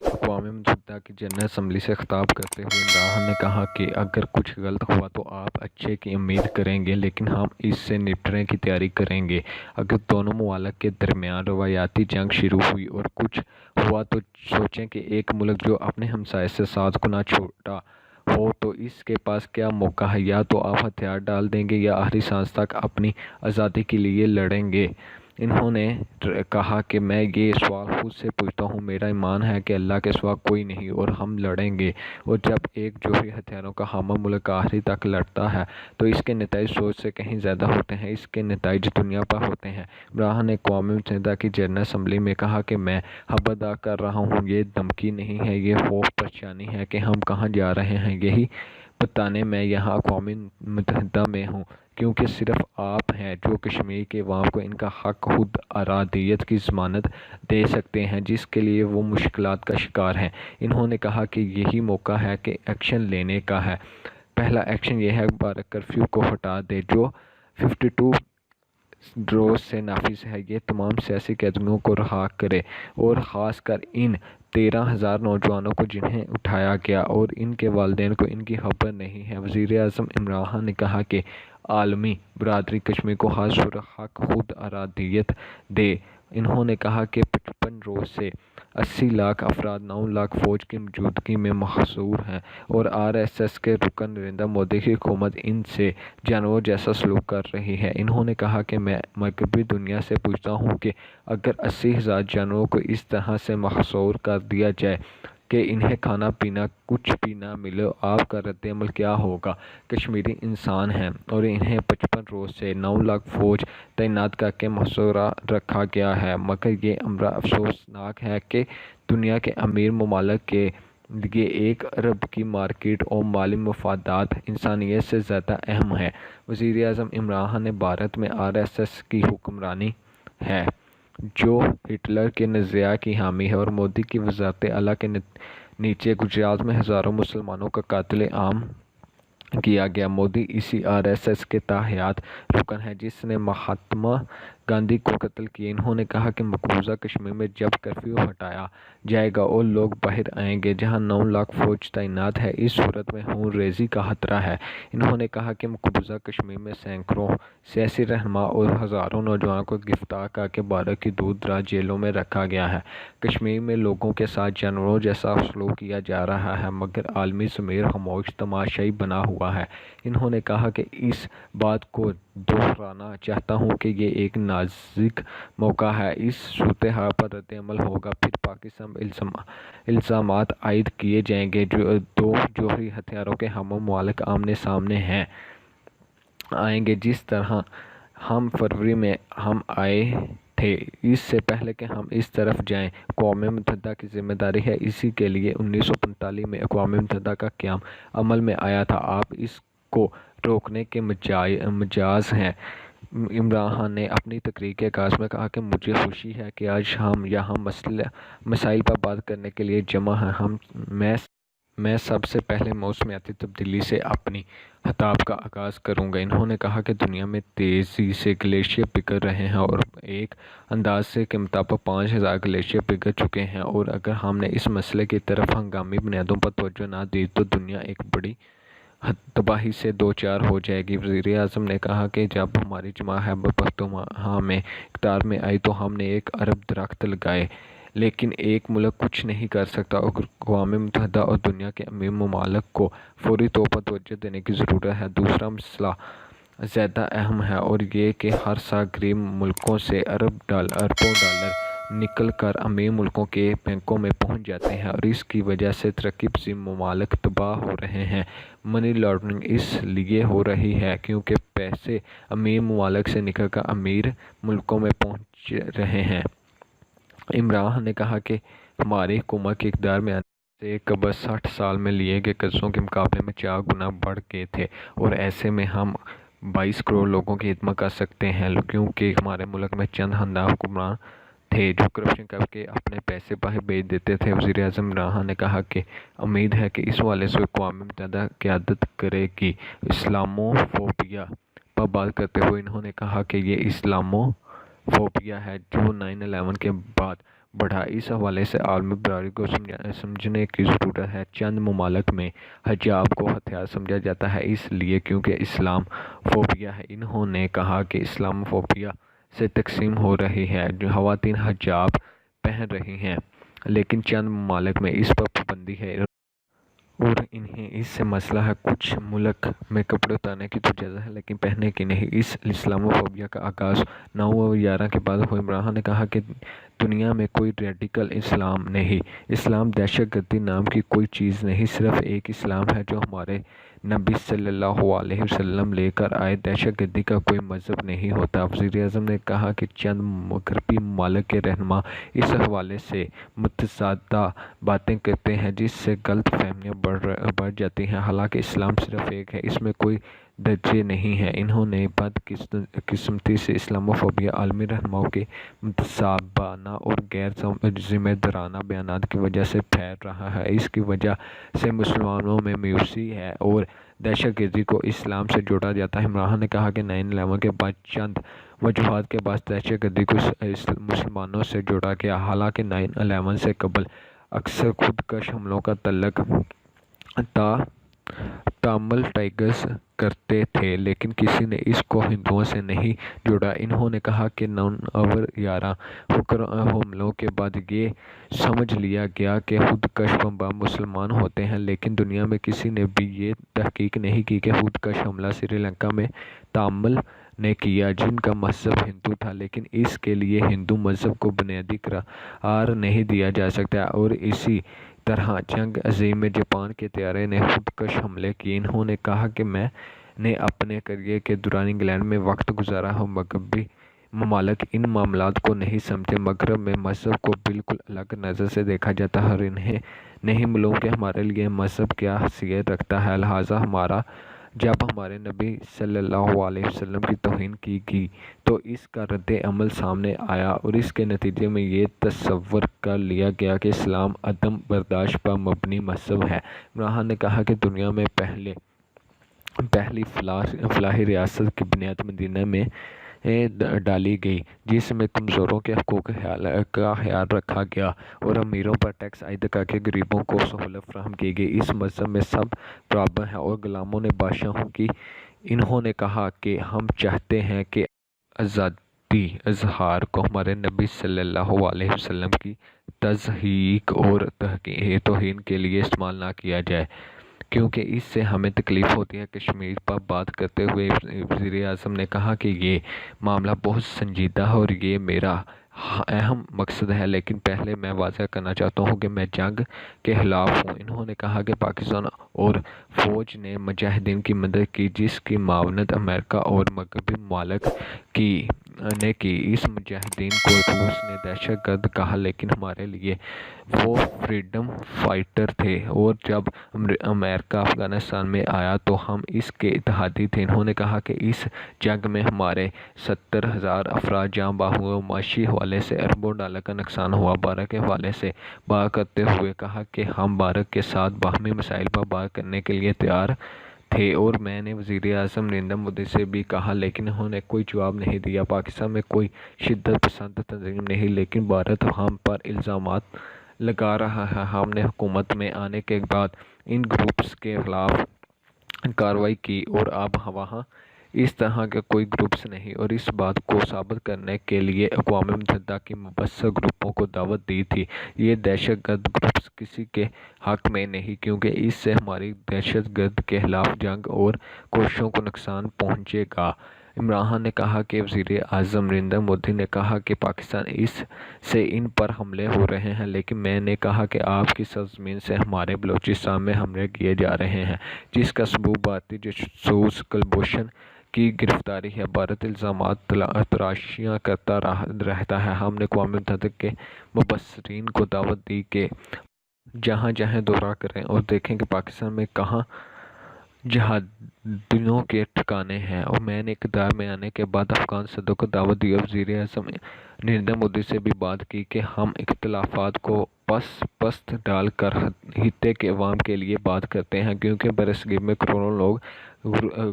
اقوام متحدہ کی جنرل اسمبلی سے خطاب کرتے ہوئے عمران نے کہا کہ اگر کچھ غلط ہوا تو آپ اچھے کی امید کریں گے، لیکن ہم اس سے نپٹنے کی تیاری کریں گے۔ اگر دونوں ممالک کے درمیان روایتی جنگ شروع ہوئی اور کچھ ہوا تو سوچیں کہ ایک ملک جو اپنے ہمسائے سے 7 گنا چھوٹا ہو تو اس کے پاس کیا موقع ہے۔ یا تو آپ ہتھیار ڈال دیں گے یا آخری سانس تک اپنی آزادی کے لیے لڑیں گے۔ انہوں نے کہا کہ میں یہ سوال خود سے پوچھتا ہوں، میرا ایمان ہے کہ اللہ کے سوا کوئی نہیں اور ہم لڑیں گے۔ اور جب ایک جوہری ہتھیاروں کا حامل ملک آخری تک لڑتا ہے تو اس کے نتائج سوچ سے کہیں زیادہ ہوتے ہیں، اس کے نتائج دنیا پر ہوتے ہیں۔ عمران نے اقوام متحدہ کی جنرل اسمبلی میں کہا کہ میں حق ادا کر رہا ہوں، یہ دھمکی نہیں ہے، یہ خوف پریشانی ہے کہ ہم کہاں جا رہے ہیں۔ یہی بتانے میں یہاں اقوام متحدہ میں ہوں کیونکہ صرف آپ ہیں جو کشمیر کے عوام کو ان کا حق خود ارادیت کی ضمانت دے سکتے ہیں جس کے لیے وہ مشکلات کا شکار ہیں۔ انہوں نے کہا کہ یہی موقع ہے کہ ایکشن لینے کا ہے۔ پہلا ایکشن یہ ہے کہ بھارت کرفیو کو ہٹا دے جو 52 روز سے نافذ ہے۔ یہ تمام سیاسی قیدیوں کو رہا کرے اور خاص کر ان 13,000 نوجوانوں کو جنہیں اٹھایا گیا اور ان کے والدین کو ان کی خبر نہیں ہے۔ وزیر اعظم عمران نے کہا کہ عالمی برادری کشمیر کو حق خود ارادیت دے۔ انہوں نے کہا کہ 55 روز سے 80 لاکھ افراد 9 لاکھ فوج کی موجودگی میں محصور ہیں اور RSS کے رکن نریندر مودی کی حکومت ان سے جانوروں جیسا سلوک کر رہی ہے۔ انہوں نے کہا کہ میں مغربی دنیا سے پوچھتا ہوں کہ اگر 80,000 جانوروں کو اس طرح سے محصور کر دیا جائے کہ انہیں کھانا پینا کچھ بھی نہ ملے، آپ کا رد عمل کیا ہوگا؟ کشمیری انسان ہیں اور انہیں 55 روز سے 9 لاکھ فوج تعینات کر کے محصور رکھا گیا ہے، مگر یہ امر افسوسناک ہے کہ دنیا کے امیر ممالک کے لیے 1 ارب کی مارکیٹ اور مالی مفادات انسانیت سے زیادہ اہم ہے۔ وزیر اعظم عمران نے بھارت میں RSS کی حکمرانی ہے جو ہٹلر کے نظریہ کی حامی ہے اور مودی کی وزارت اعلیٰ کے نیچے گجرات میں ہزاروں مسلمانوں کا قتل عام کیا گیا۔ مودی اسی RSS کے تحت رکن ہے جس نے مہاتما گاندھی کو قتل کیا۔ انہوں نے کہا کہ مقبوضہ کشمیر میں جب کرفیو ہٹایا جائے گا اور لوگ باہر آئیں گے جہاں 9 لاکھ فوج تعینات ہے، اس صورت میں خون ریزی کا خطرہ ہے۔ انہوں نے کہا کہ مقبوضہ کشمیر میں سینکڑوں سیاسی رہنما اور ہزاروں نوجوانوں کو گرفتار کر کے بھارت کی دور دراز جیلوں میں رکھا گیا ہے۔ کشمیر میں لوگوں کے ساتھ جانوروں جیسا سلوک کیا جا رہا ہے مگر عالمی ضمیر خاموش تماشائی بنا ہوا ہے۔ انہوں نے کہا کہ اس بات کو دہرانا چاہتا ہوں کہ یہ ایک نازک موقع ہے، اس صورتحال پر رد عمل ہوگا، پھر پاکستان پر الزامات عائد کیے جائیں گے۔ 2 جوہری ہتھیاروں کے حامل ممالک آمنے سامنے آئیں گے جس طرح ہم فروری میں ہم آئے تھے، اس سے پہلے کہ ہم اس طرف جائیں۔ اقوام متحدہ کی ذمہ داری ہے، اسی کے لیے 1945 میں اقوام متحدہ کا قیام عمل میں آیا تھا، آپ اس کو روکنے کے مجاز ہیں۔ عمران نے اپنی تقریر کے آغاز میں کہا کہ مجھے خوشی ہے کہ آج ہم یہاں مسائل پر بات کرنے کے لیے جمع ہیں۔ میں سب سے پہلے موسمیاتی تبدیلی سے اپنی خطاب کا آغاز کروں گا۔ انہوں نے کہا کہ دنیا میں تیزی سے گلیشیئر پگھل رہے ہیں اور ایک اندازے کے مطابق 5,000 گلیشیئر پگھل چکے ہیں اور اگر ہم نے اس مسئلے کی طرف ہنگامی بنیادوں پر توجہ نہ دی تو دنیا ایک بڑی تباہی سے دوچار ہو جائے گی۔ وزیر اعظم نے کہا کہ جب ہماری جماعت خیبر پختونخوا میں اقتدار میں آئی تو ہم نے 1 ارب درخت لگائے، لیکن ایک ملک کچھ نہیں کر سکتا۔ اقوام متحدہ اور دنیا کے امیر ممالک کو فوری طور پر توجہ دینے کی ضرورت ہے۔ دوسرا مسئلہ زیادہ اہم ہے اور یہ کہ ہر سال غریب ملکوں سے اربوں ڈالر نکل کر امیر ملکوں کے بینکوں میں پہنچ جاتے ہیں اور اس کی وجہ سے ترقی پذیر ممالک تباہ ہو رہے ہیں۔ منی لانڈرنگ اس لیے ہو رہی ہے کیونکہ پیسے امیر ممالک سے نکل کر امیر ملکوں میں پہنچ رہے ہیں۔ عمران نے کہا کہ ہماری حکومت کے اقتدار میں آنے سے قبل 60 سال میں لیے گئے قرضوں کے مقابلے میں 4 گنا بڑھ گئے تھے اور ایسے میں ہم 22 کروڑ لوگوں کی خدمت کر سکتے ہیں کیونکہ ہمارے ملک میں چند خاندان حکمران تھے جو کرپشن کر کے اپنے پیسے باہر بھیج دیتے تھے۔ وزیر اعظم عمران نے کہا کہ امید ہے کہ اس حوالے سے اقوام متحدہ قیادت کرے گی۔ اسلامو فوبیا پر بات کرتے ہوئے انہوں نے کہا کہ یہ اسلامو فوبیا ہے جو 9/11 کے بعد بڑھا۔ اس حوالے سے عالمی برادری کو سمجھنے کی ضرورت ہے۔ چند ممالک میں حجاب کو ہتھیار سمجھا جاتا ہے اس لیے کیونکہ اسلام فوبیا ہے۔ انہوں نے کہا کہ اسلام فوبیا سے تقسیم ہو رہی ہے۔ خواتین حجاب پہن رہی ہیں لیکن چند ممالک میں اس پر پابندی ہے اور انہیں اس سے مسئلہ ہے۔ کچھ ملک میں کپڑے اتارنے کی تو اجازت ہے لیکن پہننے کی نہیں۔ اس اسلام فوبیا کا آغاز 9/11 کے بعد ہوا۔ عمران نے کہا کہ دنیا میں کوئی ریڈیکل اسلام نہیں، اسلام دہشت گردی نام کی کوئی چیز نہیں، صرف ایک اسلام ہے جو ہمارے نبی صلی اللہ علیہ وسلم لے کر آئے، دہشت گردی کا کوئی مذہب نہیں ہوتا۔ وزیر اعظم نے کہا کہ چند مغربی ممالک کے رہنما اس حوالے سے متضادہ باتیں کرتے ہیں جس سے غلط فہمیاں بڑھ جاتی ہیں، حالانکہ اسلام صرف ایک ہے، اس میں کوئی درجے نہیں ہیں۔ انہوں نے بدقسمتی سے اسلام فوبیا عالمی رہنماؤں کے متشابہانہ اور غیر ذمہ دارانہ بیانات کی وجہ سے پھیل رہا ہے۔ اس کی وجہ سے مسلمانوں میں مایوسی ہے اور دہشت گردی کو اسلام سے جوڑا جاتا ہے۔ عمران نے کہا کہ 9/11 کے بعد چند وجوہات کے باعث دہشت گردی کو مسلمانوں سے جوڑا گیا، حالانکہ 9/11 سے قبل اکثر خودکش حملوں کا تعلق تامل ٹائگرز کرتے تھے لیکن کسی نے اس کو ہندوؤں سے نہیں جوڑا۔ انہوں نے کہا کہ 9/11 حملوں کے بعد یہ سمجھ لیا گیا کہ خودکش بمبار مسلمان ہوتے ہیں لیکن دنیا میں کسی نے بھی یہ تحقیق نہیں کی کہ خودکش حملہ سری لنکا میں تامل نے کیا جن کا مذہب ہندو تھا، لیکن اس کے لیے ہندو مذہب کو بنیادی قرار نہیں دیا جا سکتا۔ اور اسی طرح جنگ عظیم میں جاپان کے طیارے نے خودکش حملے کیے۔ انہوں نے کہا کہ میں نے اپنے کیریئر کے دوران انگلینڈ میں وقت گزارا ہے، مغربی ممالک ان معاملات کو نہیں سمجھتے۔ مغرب میں مذہب کو بالکل الگ نظر سے دیکھا جاتا ہے اور انہیں نہیں معلوم کہ ہمارے لیے مذہب کیا حیثیت رکھتا ہے، لہٰذا جب ہمارے نبی صلی اللہ علیہ وسلم کی توہین کی گئی تو اس کا رد عمل سامنے آیا اور اس کے نتیجے میں یہ تصور کر لیا گیا کہ اسلام عدم برداشت پر مبنی مذہب ہے۔ عمران نے کہا کہ دنیا میں پہلی فلاحی ریاست کی بنیاد مدینہ میں ڈالی گئی جس میں کمزوروں کے حقوق کا خیال رکھا گیا اور امیروں پر ٹیکس عائد کر کے غریبوں کو سہولت فراہم کی گئی۔ اس مذہب میں سب برابر ہیں اور غلاموں نے بادشاہوں کی۔ انہوں نے کہا کہ ہم چاہتے ہیں کہ آزادی اظہار کو ہمارے نبی صلی اللہ علیہ وسلم کی تضحیک اور توہین کے لیے استعمال نہ کیا جائے کیونکہ اس سے ہمیں تکلیف ہوتی ہے۔ کشمیر پر بات کرتے ہوئے وزیر اعظم نے کہا کہ یہ معاملہ بہت سنجیدہ ہے اور یہ میرا اہم مقصد ہے، لیکن پہلے میں واضح کرنا چاہتا ہوں کہ میں جنگ کے خلاف ہوں۔ انہوں نے کہا کہ پاکستان اور فوج نے مجاہدین کی مدد کی جس کی معاونت امریکہ اور مغربی ممالک نے کی۔ اس مجاہدین کو روس نے دہشت گرد کہا لیکن ہمارے لیے وہ فریڈم فائٹر تھے اور جب امریکہ افغانستان میں آیا تو ہم اس کے اتحادی تھے۔ انہوں نے کہا کہ اس جنگ میں ہمارے 70,000 افراد جاں بحق ہوئے، معاشی حوالے سے اربوں ڈالر کا نقصان ہوا۔ بھارت کے حوالے سے بات کرتے ہوئے کہا کہ ہم بھارت کے ساتھ باہمی مسائل پر بات کرنے کے لیے تیار تھے اور میں نے وزیر اعظم نریندر مودی سے بھی کہا لیکن انہوں نے کوئی جواب نہیں دیا۔ پاکستان میں کوئی شدت پسند تنظیم نہیں لیکن بھارت ہم پر الزامات لگا رہا ہے۔ ہم نے حکومت میں آنے کے بعد ان گروپس کے خلاف کارروائی کی اور اب وہاں اس طرح کے کوئی گروپس نہیں، اور اس بات کو ثابت کرنے کے لیے اقوام متحدہ کی مبعوث گروپوں کو دعوت دی تھی۔ یہ دہشت گرد گروپس کسی کے حق میں نہیں کیونکہ اس سے ہماری دہشت گردی کے خلاف جنگ اور کوششوں کو نقصان پہنچے گا۔ عمران نے کہا کہ وزیر اعظم نریندر مودی نے کہا کہ پاکستان سے ان پر حملے ہو رہے ہیں لیکن میں نے کہا کہ آپ کی سرزمین سے ہمارے بلوچستان میں حملے کیے جا رہے ہیں جس کا سبب بھارتی جاسوس کلبھوشن کی گرفتاری ہے۔ بھارت الزامات تراشیاں کرتا رہتا ہے۔ ہم نے اقوام متحدہ کے مبصرین کو دعوت دی کہ جہاں جہاں دورہ کریں اور دیکھیں کہ پاکستان میں کہاں جہادیوں کے ٹھکانے ہیں، اور میں نے اقتدار میں آنے کے بعد افغان صدر کو دعوت دی اور وزیر اعظم نریندر مودی سے بھی بات کی کہ ہم اختلافات کو پست ڈال کر خطے کے عوام کے لیے بات کرتے ہیں کیونکہ برصغیر میں کروڑوں لوگ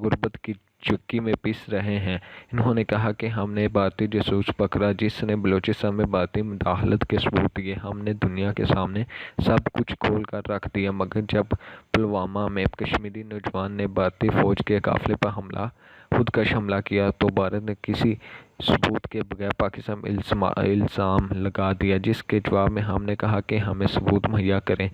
غربت کی چکی میں پیس رہے ہیں۔ انہوں نے کہا کہ ہم نے بھارتی جاسوس پکڑا جس نے بلوچستان میں بھارتی مداخلت کے ثبوت دیے۔ ہم نے دنیا کے سامنے سب کچھ کھول کر رکھ دیا، مگر جب پلوامہ میں کشمیری نوجوان نے بھارتی فوج کے قافلے پر خودکش حملہ کیا تو بھارت نے کسی ثبوت کے بغیر پاکستان پر الزام لگا دیا، جس کے جواب میں ہم نے کہا کہ ہمیں ثبوت مہیا کریں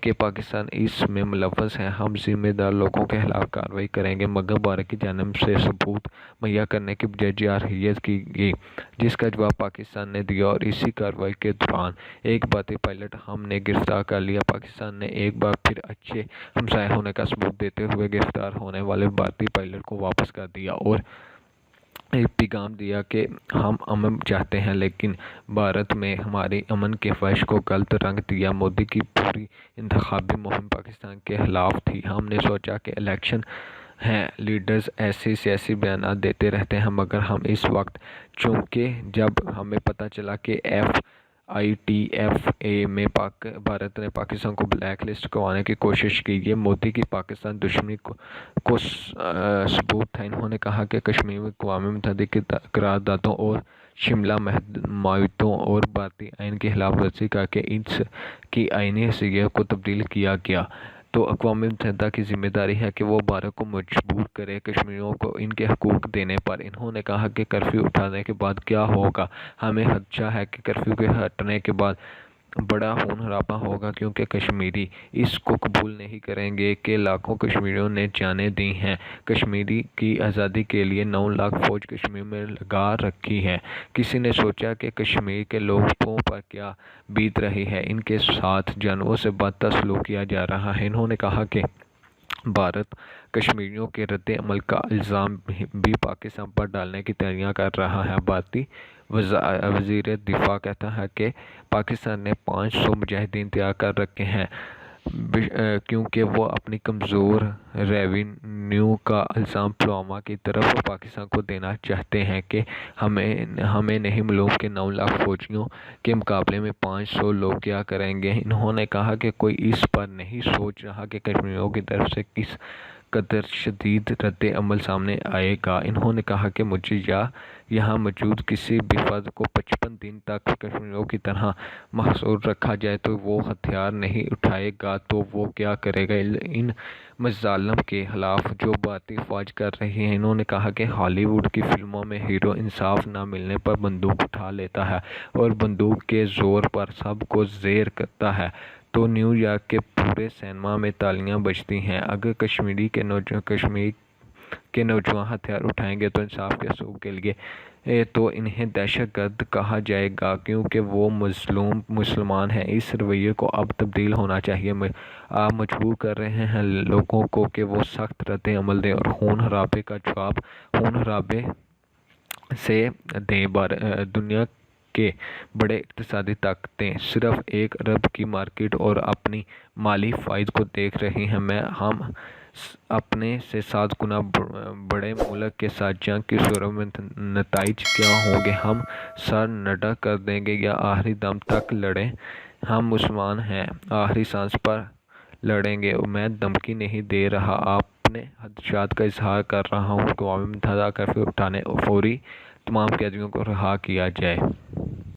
کہ پاکستان اس میں ملوث ہے۔ ہم ذمہ دار لوگوں کے خلاف کارروائی کریں گے، مگر بھارت کی جانب سے ثبوت مہیا کرنے کی بجائے جارحیت کی گئی، جس کا جواب پاکستان نے دیا اور اسی کارروائی کے دوران ایک بھارتی پائلٹ ہم نے گرفتار کر لیا۔ پاکستان نے ایک بار پھر اچھے ہمسائے ہونے کا ثبوت دیتے ہوئے گرفتار ہونے والے بھارتی پائلٹ کو واپس کر دیا اور ایک پیغام دیا کہ ہم امن چاہتے ہیں لیکن بھارت میں ہماری امن کے خواہش کو غلط رنگ دیا۔ مودی کی پوری انتخابی مہم پاکستان کے خلاف تھی۔ ہم نے سوچا کہ الیکشن ہے، لیڈرز ایسے سیاسی بیانات دیتے رہتے ہیں، مگر ہم اس وقت چونکہ جب ہمیں پتہ چلا کہ FATF میں بھارت نے پاکستان کو بلیک لسٹ کروانے کی کوشش کی، یہ مودی کی پاکستان دشمنی کو ثبوت تھا۔ انہوں نے کہا کہ کشمیر میں اقوام متحدہ کی قراردادوں اور شملہ معاہدوں اور بھارتی آئین کی خلاف ورزی کر کے اس کی آئینی حیثیت کو تبدیل کیا گیا، تو اقوام متحدہ کی ذمہ داری ہے کہ وہ بھارت کو مجبور کرے کشمیریوں کو ان کے حقوق دینے پر۔ انہوں نے کہا کہ کرفیو اٹھانے کے بعد کیا ہوگا؟ ہمیں خدشہ ہے کہ کرفیو کے ہٹنے کے بعد بڑا خون خرابہ ہوگا، کیونکہ کشمیری اس کو قبول نہیں کریں گے کہ لاکھوں کشمیریوں نے جانیں دی ہیں۔ کشمیر کی آزادی کے لیے 9 لاکھ فوج کشمیر میں لگا رکھی ہے۔ کسی نے سوچا کہ کشمیر کے لوگوں پر کیا بیت رہی ہے؟ ان کے ساتھ جانوروں سے بدتر سلوک کیا جا رہا ہے۔ انہوں نے کہا کہ بھارت کشمیریوں کے رد عمل کا الزام بھی پاکستان پر ڈالنے کی تیاریاں کر رہا ہے۔ بھارتی وزیر دفاع کہتا ہے کہ پاکستان نے 500 مجاہدین تیار کر رکھے ہیں، کیونکہ وہ اپنی کمزور ریونیو کا الزام پلوامہ کی طرف پاکستان کو دینا چاہتے ہیں کہ ہمیں نہیں معلوم کہ 9 لاکھ فوجیوں کے مقابلے میں 500 لوگ کیا کریں گے۔ انہوں نے کہا کہ کوئی اس پر نہیں سوچ رہا کہ کشمیریوں کی طرف سے کس قدر شدید رد عمل سامنے آئے گا۔ انہوں نے کہا کہ مجھے یہاں موجود کسی بھی فرد کو 55 دن تک کشمیریوں کی طرح محصور رکھا جائے تو وہ ہتھیار نہیں اٹھائے گا تو وہ کیا کرے گا؟ ان مظالم کے خلاف جو بھارتی فوج کر رہی ہے۔ انہوں نے کہا کہ ہالی ووڈ کی فلموں میں ہیرو انصاف نہ ملنے پر بندوق اٹھا لیتا ہے اور بندوق کے زور پر سب کو زیر کرتا ہے، تو نیو یارک کے پورے سینما میں تالیاں بجتی ہیں۔ اگر کشمیر کے نوجوان ہتھیار اٹھائیں گے تو انصاف کے اصول کے لیے تو انہیں دہشت گرد کہا جائے گا، کیونکہ وہ مظلوم مسلمان ہیں۔ اس رویے کو اب تبدیل ہونا چاہیے۔ آپ مجبور کر رہے ہیں لوگوں کو کہ وہ سخت رد عمل دیں اور خون خرابے کا جواب خون خرابے سے دیں۔ دنیا کے بڑے اقتصادی طاقتیں صرف 1 ارب کی مارکیٹ اور اپنی مالی فائد کو دیکھ رہی ہیں۔ ہم اپنے سے 7 گنا بڑے ملک کے ساتھ جنگ کی صورت میں نتائج کیا ہوں گے؟ ہم سر نڈا کر دیں گے یا آخری دم تک لڑیں؟ ہم مسلمان ہیں، آخری سانس پر لڑیں گے۔ میں دھمکی نہیں دے رہا، اپنے خدشات کا اظہار کر رہا ہوں۔ اقوام متحدہ کرفیو اٹھائے، فوری تمام قیدیوں کو رہا کیا جائے۔